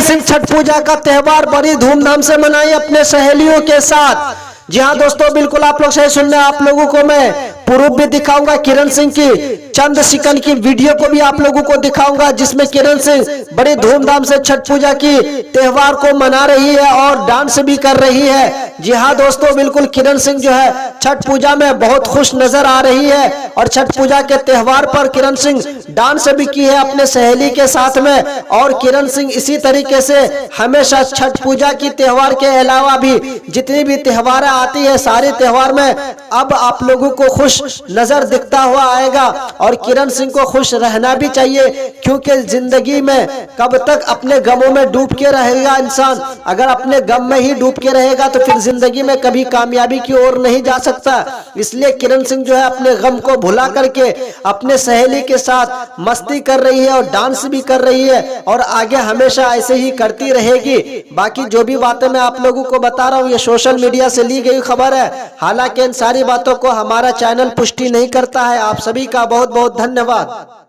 किरण सिंह छठ पूजा का त्यौहार बड़ी धूमधाम से मनाई अपने सहेलियों के साथ। जी हाँ दोस्तों, बिल्कुल आप लोग सही सुन रहे हैं। आप लोगों को मैं प्रूफ भी दिखाऊंगा, किरण सिंह की चंद सेकंड की वीडियो को भी आप लोगों को दिखाऊंगा, जिसमें किरण सिंह बड़ी धूमधाम से छठ पूजा की त्यौहार को मना रही है और डांस भी कर रही है। जी हाँ दोस्तों, बिल्कुल किरण सिंह जो है छठ पूजा में बहुत खुश नजर आ रही है और छठ पूजा के त्यौहार पर किरण सिंह डांस भी की है अपने सहेली के साथ में। और किरण सिंह इसी तरीके से हमेशा छठ पूजा की त्यौहार के अलावा भी जितनी भी त्यौहार आती है सारे त्यौहार में अब आप लोगों को खुश नजर दिखता हुआ आएगा। और किरण सिंह को खुश रहना भी चाहिए, क्योंकि जिंदगी में कब तक अपने गमों में डूब के रहेगा इंसान। अगर अपने गम में ही डूब के रहेगा तो फिर जिंदगी में कभी कामयाबी की ओर नहीं जा सकता। इसलिए किरण सिंह जो है अपने गम को भुला करके अपने सहेली के साथ मस्ती कर रही है और डांस भी कर रही है और आगे हमेशा ऐसे ही करती रहेगी। बाकी जो भी बातें मैं आप लोगों को बता रहा हूँ ये सोशल मीडिया से ली गई खबर है, हालांकि इन सारी बातों को हमारा चैनल पुष्टि नहीं करता है। आप सभी का बहुत बहुत धन्यवाद।